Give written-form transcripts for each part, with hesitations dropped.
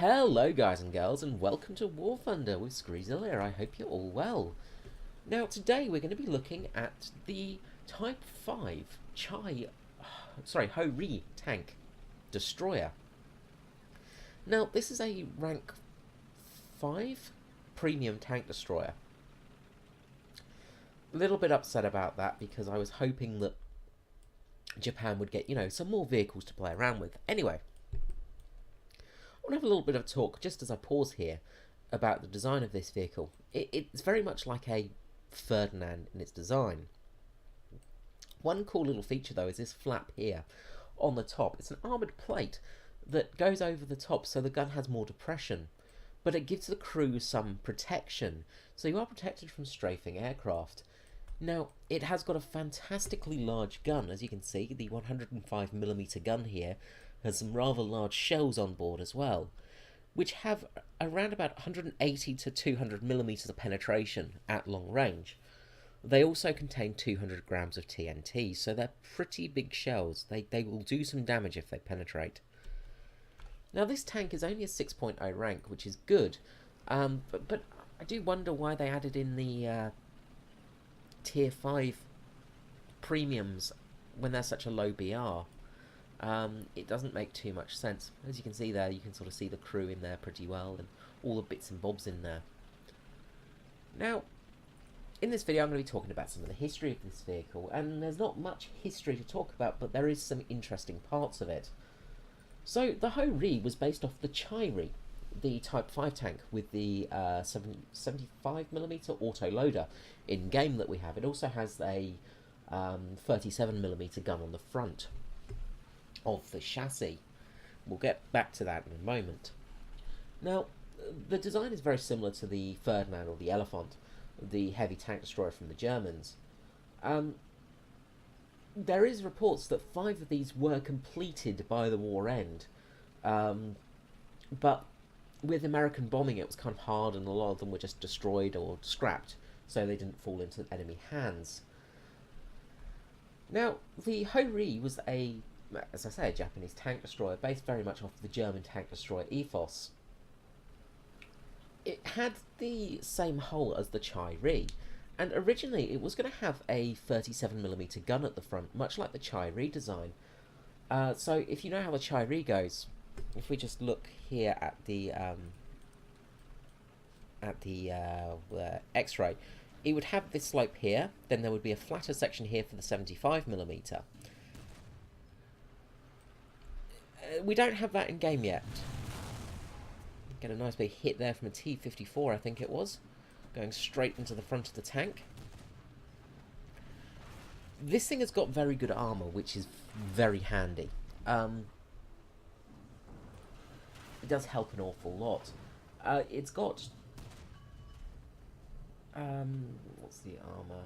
Hello guys and girls and welcome to War Thunder with Screezilla. I hope you're all well. Now today we're going to be looking at the Type 5 Ho-Ri tank destroyer. Now this is a rank 5 premium tank destroyer. A little bit upset about that because I was hoping that Japan would get, some more vehicles to play around with. Anyway, I want to have a little bit of a talk, just as I pause here, about the design of this vehicle. It's very much like a Ferdinand in its design. One cool little feature, though, is this flap here on the top. It's an armoured plate that goes over the top so the gun has more depression, but it gives the crew some protection, so you are protected from strafing aircraft. Now, it has got a fantastically large gun, as you can see. The 105mm gun here has some rather large shells on board as well, which have around about 180 to 200mm of penetration at long range. They also contain 200 grams of TNT, so they're pretty big shells. They will do some damage if they penetrate. Now, this tank is only a 6.0 rank, which is good, but I do wonder why they added in the Tier 5 premiums when they're such a low BR. It doesn't make too much sense. As you can see there, you can sort of see the crew in there pretty well and all the bits and bobs in there. Now, in this video I'm going to be talking about some of the history of this vehicle, and there's not much history to talk about, but there is some interesting parts of it. So, the Ho-Ri was based off the Chai-Ri, the Type 5 tank with the 75mm autoloader in-game that we have. It also has a 37mm gun on the front of the chassis. We'll get back to that in a moment. Now, the design is very similar to the Ferdinand or the Elephant, the heavy tank destroyer from the Germans. There is reports that 5 of these were completed by the war end, but with American bombing it was kind of hard and a lot of them were just destroyed or scrapped, so they didn't fall into enemy hands. Now, the Ho-Ri was as I say, a Japanese tank destroyer based very much off the German tank destroyer ethos. It had the same hull as the Chai-Ri, and originally it was going to have a 37mm gun at the front, much like the Chai-Ri design. So if you know how the Chai-Ri goes, if we just look here at the X-ray, it would have this slope here, then there would be a flatter section here for the 75mm. We don't have that in game yet. Get a nice big hit there from a T-54, I think it was, going straight into the front of the tank. This thing has got very good armour, which is very handy. It does help an awful lot. It's got what's the armour?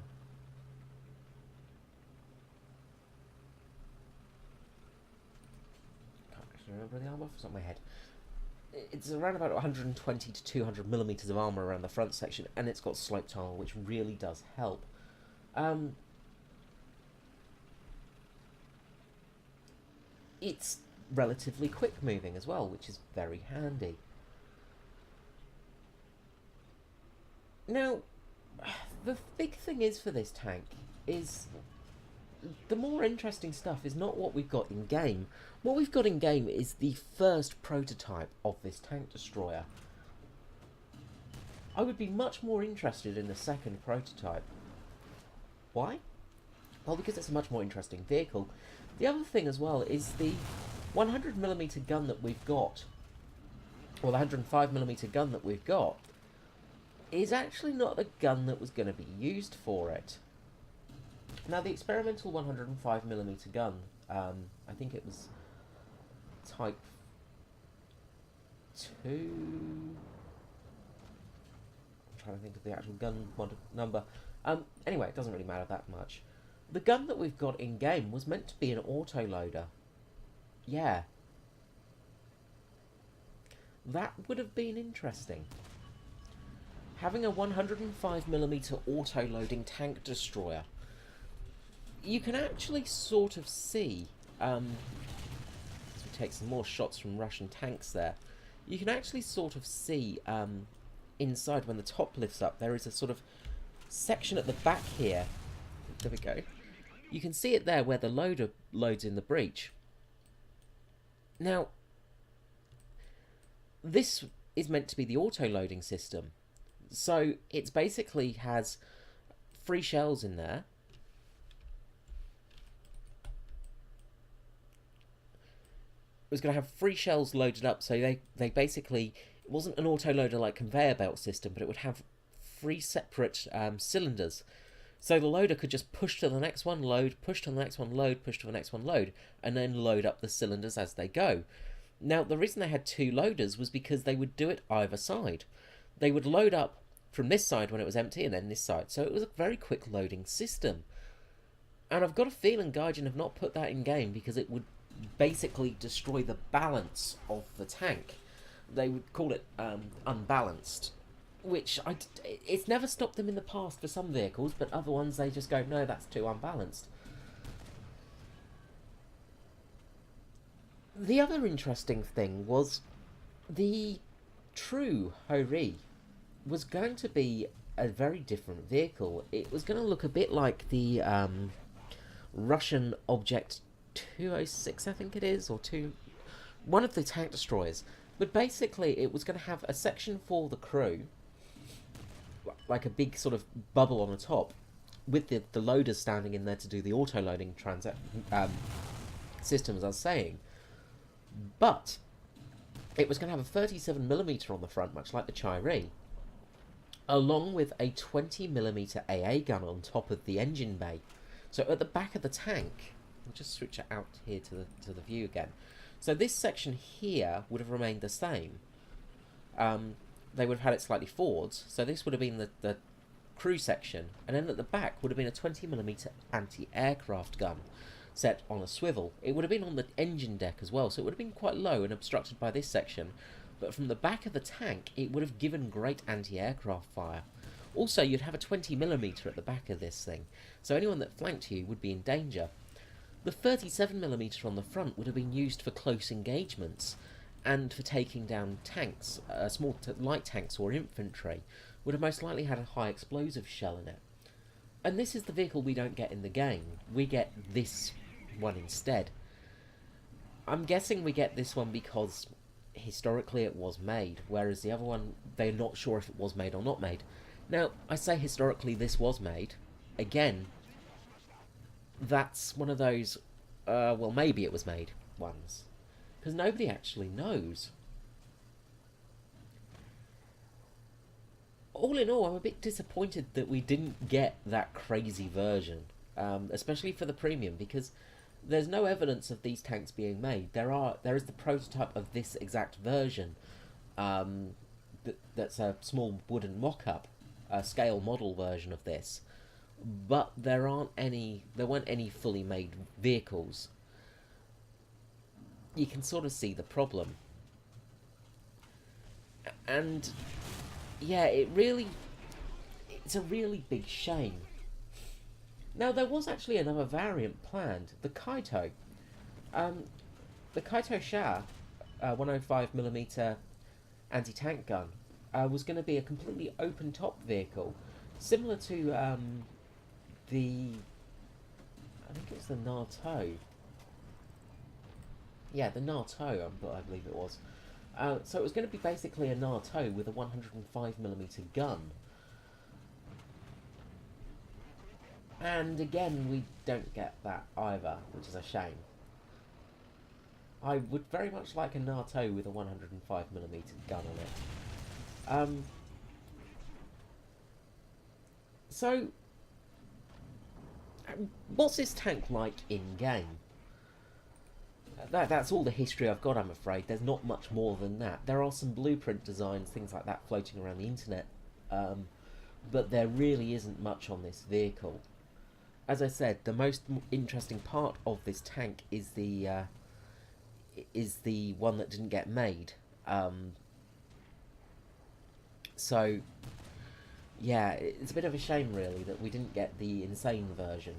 Can't actually remember the armour off the top of my head. It's around about 120 to 200mm of armour around the front section, and it's got sloped armour, which really does help. It's relatively quick moving as well, which is very handy. Now, the big thing is for this tank is the more interesting stuff is not what we've got in game. What we've got in game is the first prototype of this tank destroyer. I would be much more interested in the second prototype. Why? Well, because it's a much more interesting vehicle. The other thing as well is the 100mm gun that we've got, or the 105mm gun that we've got, is actually not the gun that was going to be used for it. Now, the experimental 105mm gun, I think it was Type 2... I'm trying to think of the actual gun number. Anyway, it doesn't really matter that much. The gun that we've got in-game was meant to be an autoloader. Yeah. That would have been interesting. Having a 105mm auto-loading tank destroyer. You can actually sort of see, as we take some more shots from Russian tanks there, you can actually sort of see inside when the top lifts up, there is a sort of section at the back here. There we go. You can see it there where the loader loads in the breach. Now, this is meant to be the auto-loading system. So it basically has 3 shells in there. It was going to have 3 shells loaded up, so they basically, it wasn't an auto-loader like conveyor belt system, but it would have 3 separate cylinders. So the loader could just push to the next one, load, push to the next one, load, push to the next one, load, and then load up the cylinders as they go. Now, the reason they had 2 loaders was because they would do it either side. They would load up from this side when it was empty, and then this side. So it was a very quick loading system. And I've got a feeling Gaijin have not put that in game because it would basically destroy the balance of the tank. They would call it unbalanced, which it's never stopped them in the past for some vehicles, but other ones they just go, no, that's too unbalanced. The other interesting thing was the true Hori was going to be a very different vehicle. It was going to look a bit like the Russian Object 206, I think it is, or one of the tank destroyers. But basically, it was going to have a section for the crew, like a big sort of bubble on the top, with the loaders standing in there to do the auto-loading system, as I was saying. But it was going to have a 37mm on the front, much like the Chai-Ri, along with a 20mm AA gun on top of the engine bay. So at the back of the tank, I'll just switch it out here to the view again. So this section here would have remained the same. They would have had it slightly forwards, so this would have been the crew section, and then at the back would have been a 20mm anti-aircraft gun set on a swivel. It would have been on the engine deck as well, so it would have been quite low and obstructed by this section, but from the back of the tank it would have given great anti-aircraft fire. Also, you'd have a 20mm at the back of this thing, so anyone that flanked you would be in danger. The 37mm on the front would have been used for close engagements and for taking down tanks, small light tanks or infantry, would have most likely had a high explosive shell in it. And this is the vehicle we don't get in the game. We get this one instead. I'm guessing we get this one because historically it was made, whereas the other one, they're not sure if it was made or not made. Now, I say historically this was made. Again, that's one of those, well, maybe it was made ones. Because nobody actually knows. All in all, I'm a bit disappointed that we didn't get that crazy version. Especially for the premium, because there's no evidence of these tanks being made. There is the prototype of this exact version. That's a small wooden mock-up, a scale model version of this. But there weren't any fully made vehicles. You can sort of see the problem. And yeah, it's a really big shame. Now, there was actually another variant planned, the Kaito. The Kaito Sha 105mm anti-tank gun was going to be a completely open-top vehicle, similar to I think it was the Nato. Yeah, the Nato, I believe it was. So it was going to be basically a Nato with a 105mm gun. And again, we don't get that either, which is a shame. I would very much like a Nato with a 105mm gun on it. So, what's this tank like in-game? That's all the history I've got, I'm afraid. There's not much more than that. There are some blueprint designs, things like that, floating around the internet. But there really isn't much on this vehicle. As I said, the most interesting part of this tank is the one that didn't get made. So, yeah, it's a bit of a shame, really, that we didn't get the insane version.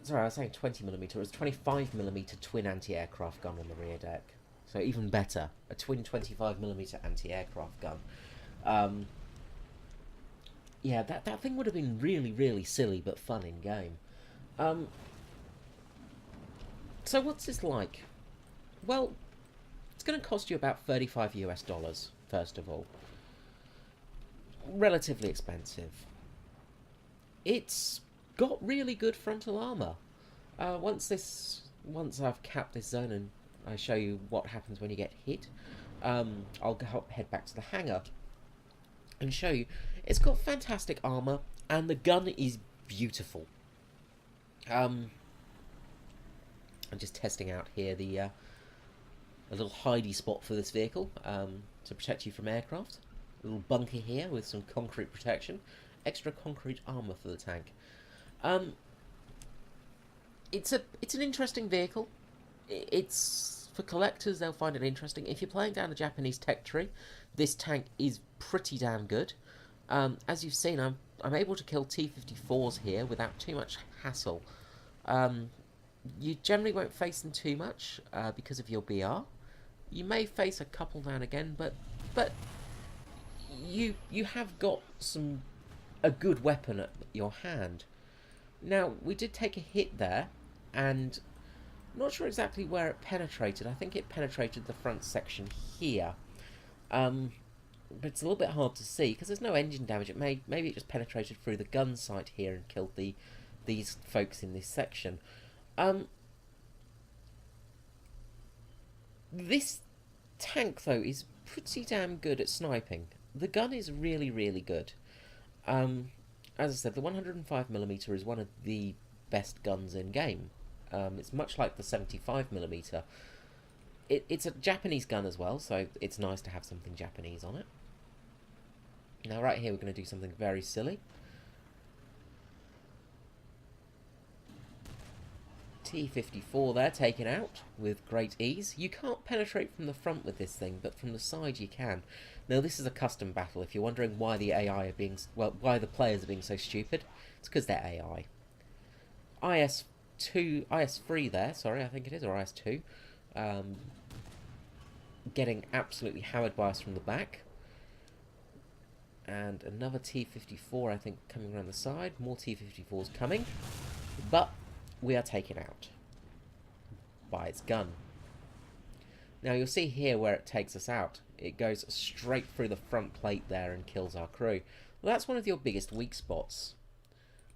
Sorry, I was saying 20mm. It was 25mm twin anti-aircraft gun on the rear deck. So even better, a twin 25mm anti-aircraft gun. Um, yeah, that thing would have been really, really silly but fun in game. Um, so what's this like? Well, it's going to cost you about 35 US dollars, first of all. Relatively expensive. It's got really good frontal armour. Once I've capped this zone and I show you what happens when you get hit, I'll head back to the hangar and show you. It's got fantastic armour and the gun is beautiful. I'm just testing out here a little hidey spot for this vehicle to protect you from aircraft. A little bunker here with some concrete protection, extra concrete armour for the tank. It's an interesting vehicle. It's for collectors, they'll find it interesting. If you're playing down the Japanese tech tree, this tank is pretty damn good. As you've seen, I'm able to kill T-54s here without too much hassle. You generally won't face them too much because of your BR. You may face a couple now and again, but you have got a good weapon at your hand. Now, we did take a hit there, and I'm not sure exactly where it penetrated. I think it penetrated the front section here. But it's a little bit hard to see because there's no engine damage. Maybe it just penetrated through the gun sight here and killed these folks in this section. This tank, though, is pretty damn good at sniping. The gun is really, really good. As I said, the 105mm is one of the best guns in game. It's much like the 75mm. It's a Japanese gun as well, so it's nice to have something Japanese on it. Now right here we're going to do something very silly. T-54 there, taken out with great ease. You can't penetrate from the front with this thing, but from the side you can. Now this is a custom battle. If you're wondering why the AI are being, well, why the players are being so stupid, it's because they're AI. IS-3 there, sorry, I think it is, or IS-2. Getting absolutely hammered by us from the back. And another T-54, I think, coming around the side. More T-54s coming. But we are taken out by its gun. Now you'll see here where it takes us out. It goes straight through the front plate there and kills our crew. Well, that's one of your biggest weak spots.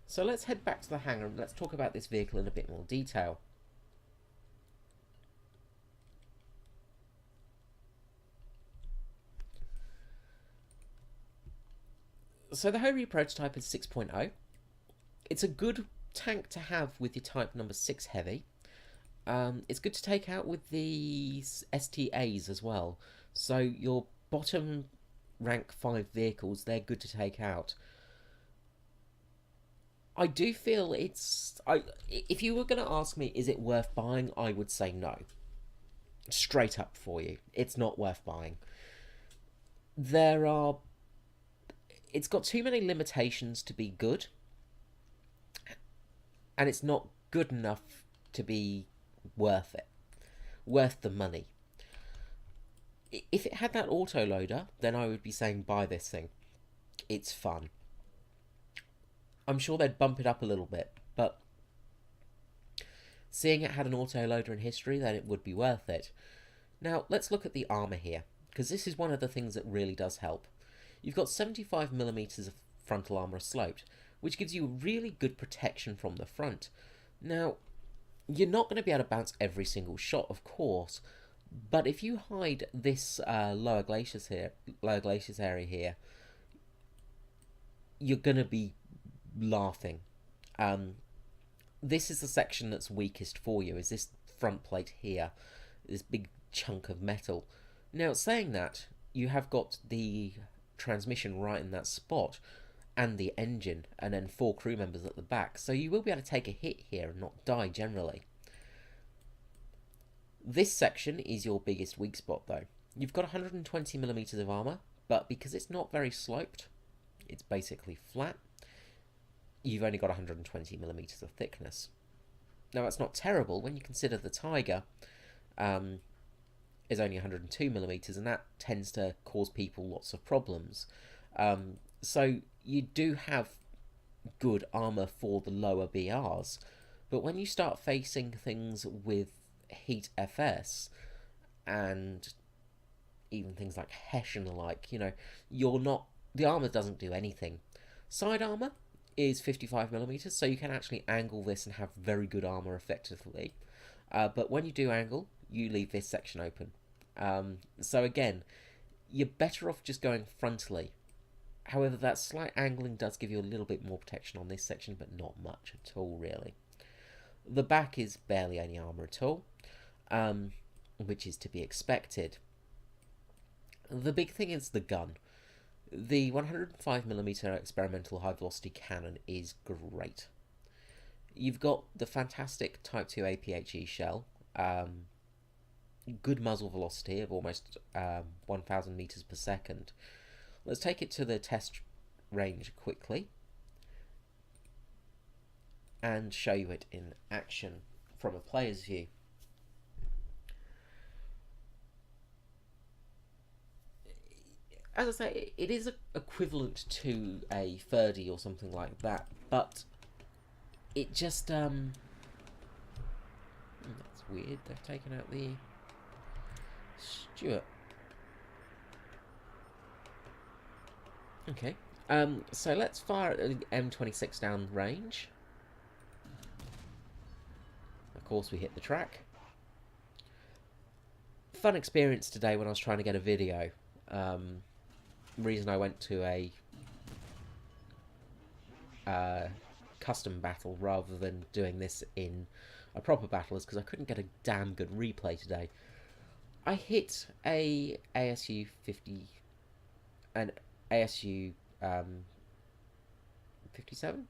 So let's head back to the hangar and let's talk about this vehicle in a bit more detail. So the Horyu prototype is 6.0. It's a good tank to have with your Type number 6 heavy. It's good to take out with the STAs as well. So your bottom rank 5 vehicles, they're good to take out. I do feel if you were going to ask me, is it worth buying, I would say no. Straight up for you. It's not worth buying. It's got too many limitations to be good. And it's not good enough to be worth it. Worth the money. If it had that autoloader, then I would be saying buy this thing. It's fun. I'm sure they'd bump it up a little bit, but seeing it had an autoloader in history, then it would be worth it. Now, let's look at the armour here, because this is one of the things that really does help. You've got 75mm of frontal armour sloped, which gives you really good protection from the front. Now, you're not going to be able to bounce every single shot, of course, but if you hide this lower glaciers area here, you're going to be laughing. This is the section that's weakest for you, is this front plate here, this big chunk of metal. Now, saying that, you have got the transmission right in that spot, and the engine, and then 4 crew members at the back, so you will be able to take a hit here and not die generally. This section is your biggest weak spot though. You've got 120mm of armour, but because it's not very sloped, it's basically flat, you've only got 120mm of thickness. Now that's not terrible when you consider the Tiger is only 102 millimeters, and that tends to cause people lots of problems. So you do have good armor for the lower BRs, but when you start facing things with Heat FS and even things like Hesh and the like, you're not, the armor doesn't do anything. Side armor is 55 millimeters, so you can actually angle this and have very good armor effectively. But when you do angle, you leave this section open. So again, you're better off just going frontally. However, that slight angling does give you a little bit more protection on this section, but not much at all, really. The back is barely any armor at all, which is to be expected. The big thing is the gun. The 105mm experimental high velocity cannon is great. You've got the fantastic Type 2 APHE shell, good muzzle velocity of almost 1000 meters per second. Let's take it to the test range quickly and show you it in action from a player's view. As I say, it is equivalent to a 30 or something like that, but it just that's weird. They've taken out the Stuart. Okay. So let's fire at an M26 down range. Of course, we hit the track. Fun experience today when I was trying to get a video. Reason I went to a custom battle rather than doing this in a proper battle is because I couldn't get a damn good replay today. I hit a ASU 50, an ASU 57.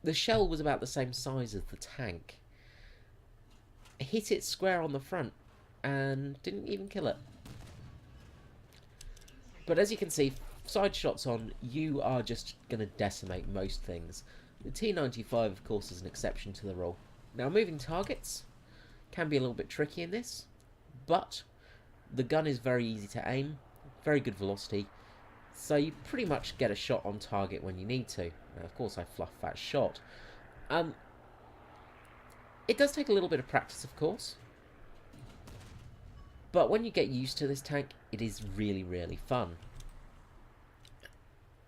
The shell was about the same size as the tank. Hit it square on the front and didn't even kill it. But as you can see, side shots on, you are just going to decimate most things. The T95, of course, is an exception to the rule. Now, moving targets can be a little bit tricky in this, but the gun is very easy to aim, very good velocity, so you pretty much get a shot on target when you need to. Now, of course, I fluffed that shot. It does take a little bit of practice, of course, but when you get used to this tank, it is really, really fun.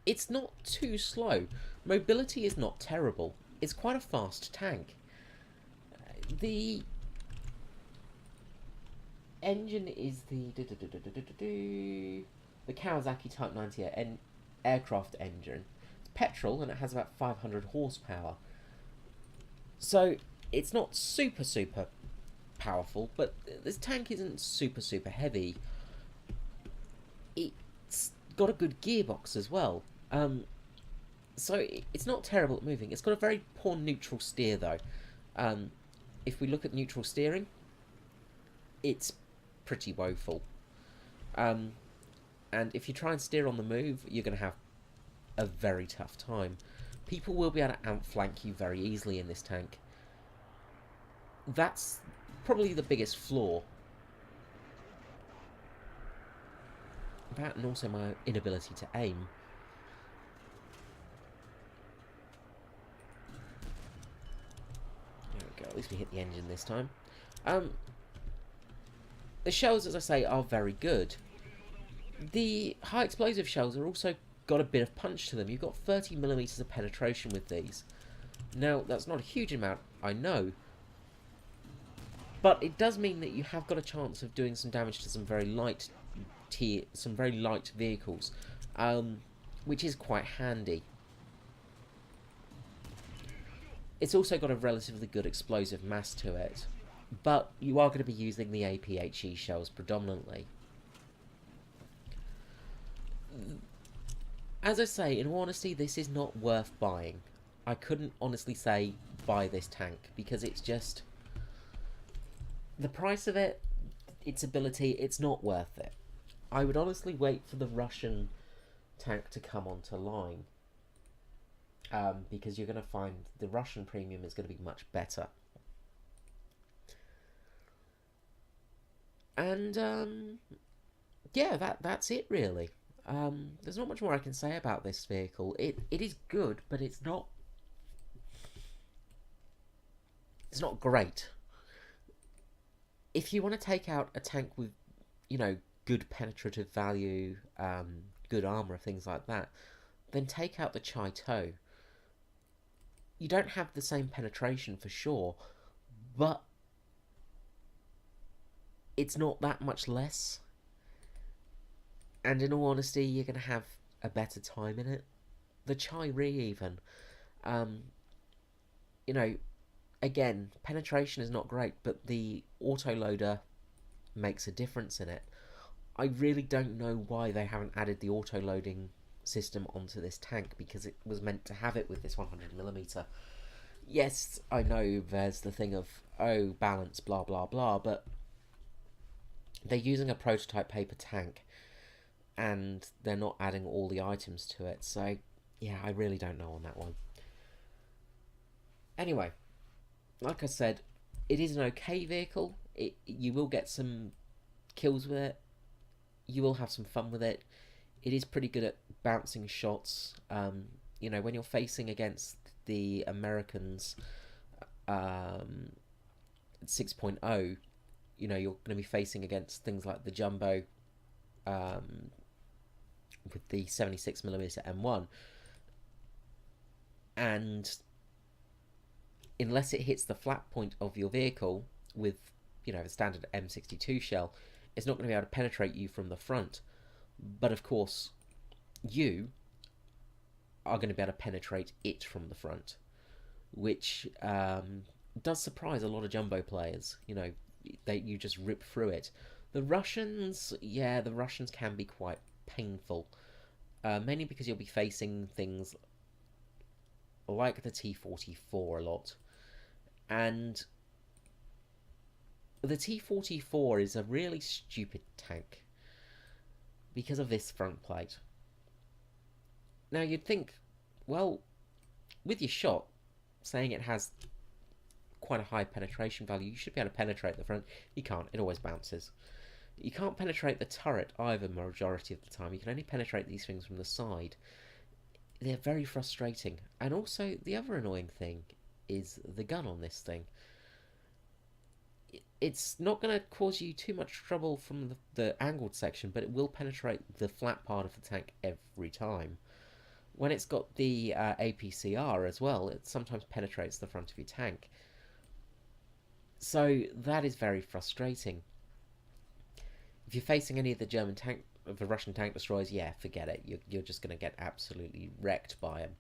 It's not too slow. Mobility is not terrible. It's quite a fast tank. The engine is the Kawasaki Type 90 aircraft engine. It's petrol and it has about 500 horsepower. So it's not super powerful, but this tank isn't super heavy. It's got a good gearbox as well. So it's not terrible at moving. It's got a very poor neutral steer though. If we look at neutral steering, it's pretty woeful. And if you try and steer on the move, you're going to have a very tough time. People will be able to outflank you very easily in this tank. That's probably the biggest flaw. That and also my inability to aim. There we go, at least we hit the engine this time. The shells, as I say, are very good. The high explosive shells are also got a bit of punch to them. You've got 30mm of penetration with these. Now, that's not a huge amount, I know, but it does mean that you have got a chance of doing some damage to some very light vehicles, which is quite handy. It's also got a relatively good explosive mass to it, but you are going to be using the APHE shells predominantly. As I say, in all honesty, this is not worth buying. I couldn't honestly say buy this tank, because it's just... the price of it, its ability, it's not worth it. I would honestly wait for the Russian tank to come onto line. because you're going to find the Russian premium is going to be much better. And yeah, that's it really. There's not much more I can say about this vehicle. It is good, but it's not great. If you want to take out a tank with, you know, good penetrative value, good armor, things like that, then take out the Chai-To. You don't have the same penetration for sure, but it's not that much less. And in all honesty, you're going to have a better time in it. The Chai-Ri even, um, you know, again, penetration is not great, but the autoloader makes a difference in it. I really don't know why they haven't added the auto-loading system onto this tank, because it was meant to have it with this 100mm. Yes, I know there's the thing of, oh, balance, blah, blah, blah, but they're using a prototype paper tank, and they're not adding all the items to it, so yeah, I really don't know on that one. Anyway, like I said, it is an okay vehicle. You will get some kills with it. You will have some fun with it. It is pretty good at bouncing shots. You know, when you're facing against the Americans, 6.0, you know, you're going to be facing against things like the Jumbo, with the 76mm M1, and unless it hits the flat point of your vehicle with, you know, a standard M62 shell, it's not going to be able to penetrate you from the front. But of course, you are going to be able to penetrate it from the front, which does surprise a lot of Jumbo players. You know, you just rip through it. The Russians, yeah, the Russians can be quite painful, mainly because you'll be facing things like the T-44 a lot, and the T-44 is a really stupid tank because of this front plate. Now you'd think, well, with your shot, saying it has quite a high penetration value, you should be able to penetrate the front. You can't, it always bounces. You can't penetrate the turret either majority of the time. You can only penetrate these things from the side. They're very frustrating. And also, the other annoying thing is the gun on this thing. It's not going to cause you too much trouble from the angled section, but it will penetrate the flat part of the tank every time. When it's got the APCR as well, it sometimes penetrates the front of your tank. So that is very frustrating. If you're facing any of the Russian tank destroyers, yeah, forget it. You're just going to get absolutely wrecked by them.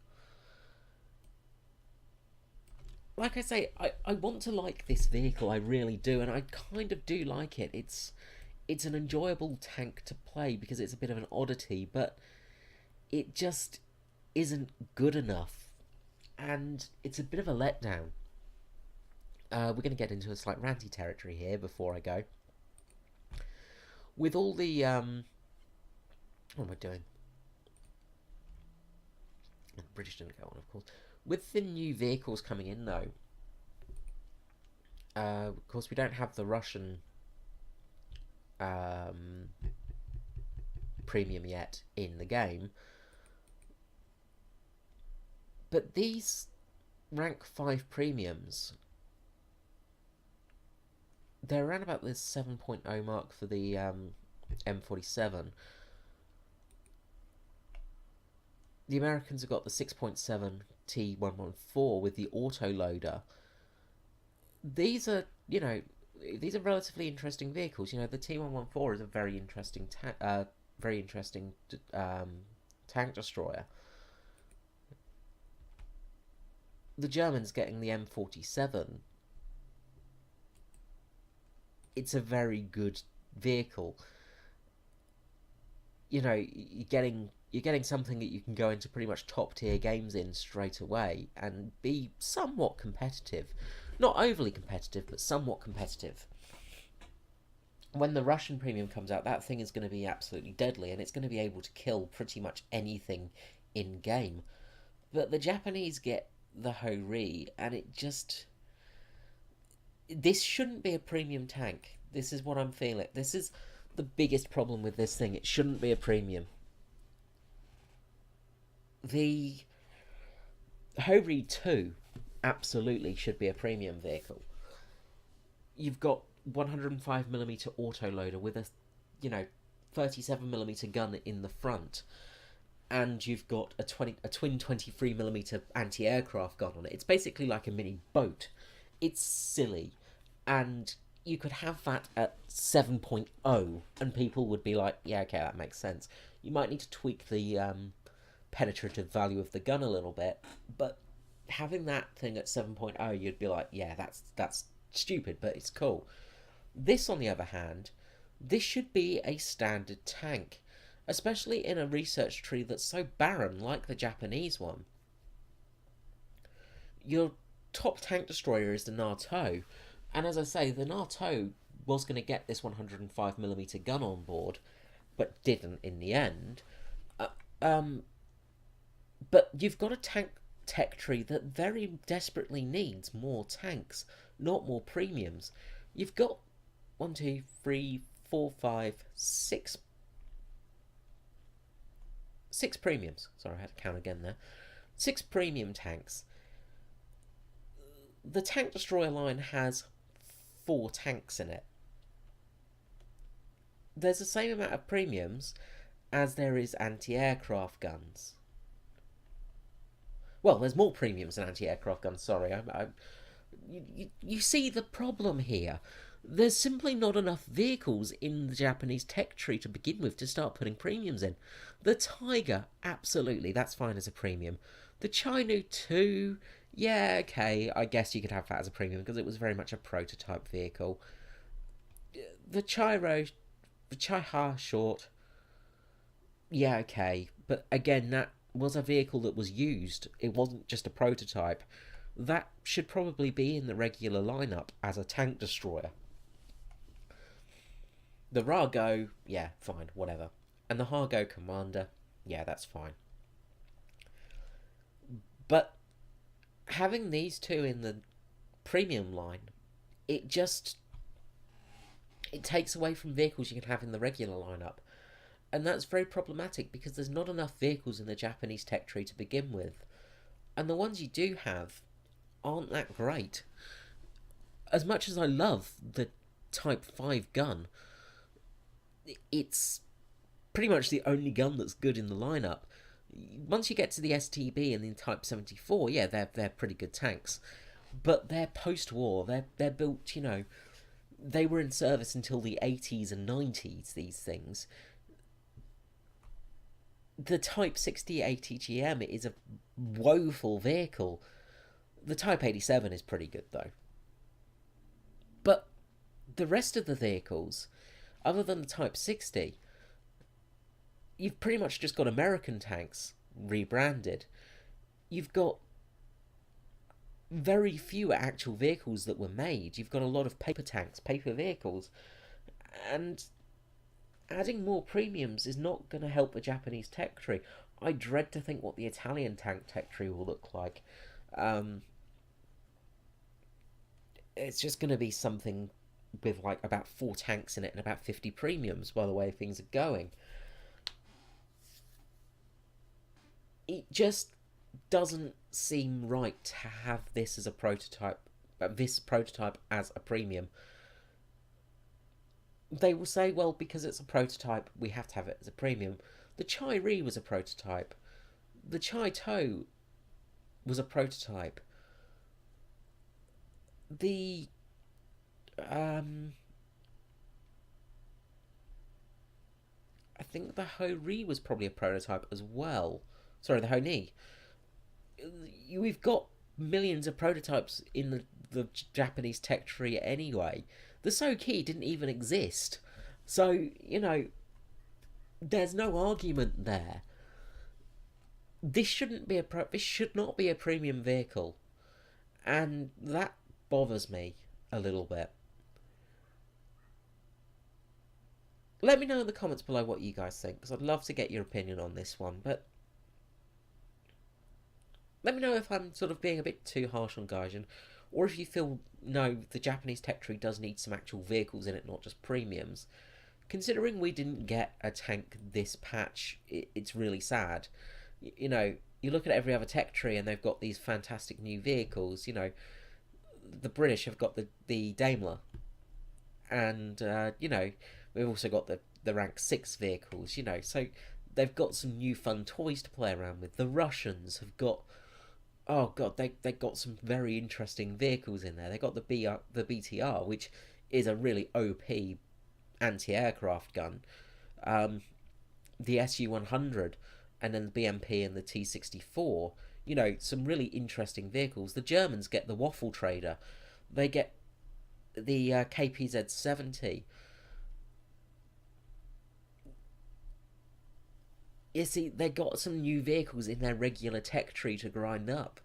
Like I say, I want to like this vehicle, I really do, and I kind of do like it. It's an enjoyable tank to play because it's a bit of an oddity, but it just isn't good enough, and it's a bit of a letdown. We're going to get into a slight ranty territory here before I go. With all the what am I doing? The British didn't go on, of course. With the new vehicles coming in, though, of course, we don't have the Russian premium yet in the game. But these rank 5 premiums, they're around about the 7.0 mark for the M47. The Americans have got the 6.7 T114 with the autoloader. These are, you know, these are relatively interesting vehicles. You know, the T114 is a very interesting tank destroyer. The Germans getting the M47. It's a very good vehicle. You know, you're getting something that you can go into pretty much top tier games in straight away and be somewhat competitive. Not overly competitive, but somewhat competitive. When the Russian premium comes out, that thing is going to be absolutely deadly, and it's going to be able to kill pretty much anything in game. But the Japanese get the Hori, and it just... This shouldn't be a premium tank. This is what I'm feeling. This is the biggest problem with this thing. It shouldn't be a premium. The Hori 2 absolutely should be a premium vehicle. You've got 105mm autoloader with a, 37mm gun in the front, and you've got a twin 23mm anti-aircraft gun on it. It's basically like a mini boat. It's silly, and you could have that at 7.0 and people would be like, yeah, okay, that makes sense. You might need to tweak the penetrative value of the gun a little bit, but having that thing at 7.0, you'd be like, yeah, that's stupid, but it's cool. This, on the other hand, this should be a standard tank, especially in a research tree that's so barren like the Japanese one. Your top tank destroyer is the Nato, and as I say, the Nato was going to get this 105mm gun on board, but didn't in the end. But you've got a tank tech tree that very desperately needs more tanks, not more premiums. You've got 1, 2, 3, 4, 5, 6 premiums. Sorry, I had to count again there. 6 premium tanks. The tank destroyer line has 4 tanks in it. There's the same amount of premiums as there is anti-aircraft guns. Well, there's more premiums than anti-aircraft guns, sorry. You see the problem here. There's simply not enough vehicles in the Japanese tech tree to begin with to start putting premiums in. The Tiger, absolutely, that's fine as a premium. The Chi-Nu 2, yeah, okay, I guess you could have that as a premium because it was very much a prototype vehicle. The Chi-Ha short, yeah, okay, but again, that was a vehicle that was used. It wasn't just a prototype. That should probably be in the regular lineup as a tank destroyer. The Rago, yeah, fine, whatever. And the Hargo Commander, yeah, that's fine. But having these two in the premium line, it takes away from vehicles you can have in the regular lineup. And that's very problematic because there's not enough vehicles in the Japanese tech tree to begin with. And the ones you do have aren't that great. As much as I love the Type 5 gun, it's pretty much the only gun that's good in the lineup. Once you get to the STB and the Type 74, yeah, they're pretty good tanks. But they're post-war. They're built, they were in service until the 80s and 90s, these things. The Type 60 ATGM is a woeful vehicle. The Type 87 is pretty good, though. But the rest of the vehicles, other than the Type 60, you've pretty much just got American tanks rebranded. You've got very few actual vehicles that were made. You've got a lot of paper tanks, paper vehicles. And adding more premiums is not going to help the Japanese tech tree. I dread to think what the Italian tank tech tree will look like. It's just going to be something with like about 4 tanks in it and about 50 premiums by the way things are going. It just doesn't seem right to have this as a prototype, this prototype as a premium. They will say, well, because it's a prototype, we have to have it as a premium. The Chi-Ri was a prototype. The Chi-To was a prototype. The I think the Ho-Ri was probably a prototype as well. Sorry, the Ho-Ni. We've got millions of prototypes in the Japanese tech tree anyway. The So-Ki didn't even exist. So, there's no argument there. This should not be a premium vehicle. And that bothers me a little bit. Let me know in the comments below what you guys think, because I'd love to get your opinion on this one, but Let me know if I'm sort of being a bit too harsh on Gaijin, or if you feel, no, the Japanese tech tree does need some actual vehicles in it, not just premiums. Considering we didn't get a tank this patch, it's really sad. You know, you look at every other tech tree and they've got these fantastic new vehicles. You know, the British have got the Daimler, and you know, we've also got the rank 6 vehicles. You know, so they've got some new fun toys to play around with. The Russians have got, oh god, they got some very interesting vehicles in there. They got the BTR, which is a really OP anti-aircraft gun, um, the SU-100, and then the BMP and the T-64. You know, some really interesting vehicles. The Germans get the Waffle Trader. They get the KPZ-70. You see, they got some new vehicles in their regular tech tree to grind up.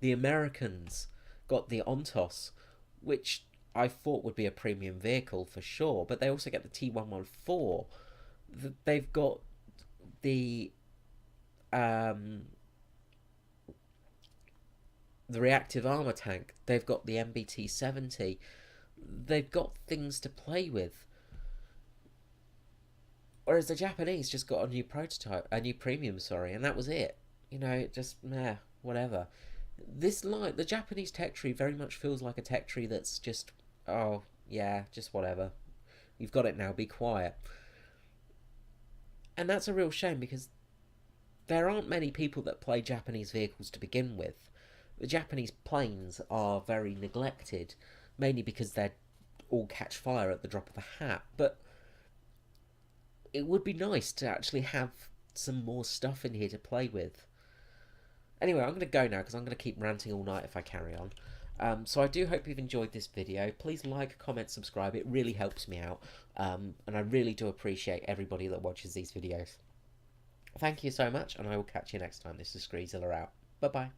The Americans got the Ontos, which I thought would be a premium vehicle for sure, but they also get the T114. They've got the the reactive armor tank. They've got the MBT-70. They've got things to play with. Whereas the Japanese just got a new prototype, a new premium, sorry, and that was it. You know, just meh, whatever. The Japanese tech tree very much feels like a tech tree that's just, oh yeah, just whatever. You've got it now, be quiet. And that's a real shame because there aren't many people that play Japanese vehicles to begin with. The Japanese planes are very neglected, mainly because they all catch fire at the drop of a hat. But it would be nice to actually have some more stuff in here to play with. Anyway, I'm going to go now because I'm going to keep ranting all night if I carry on. So I do hope you've enjoyed this video. Please like, comment, subscribe. It really helps me out. And I really do appreciate everybody that watches these videos. Thank you so much, and I will catch you next time. This is Screezilla out. Bye-bye.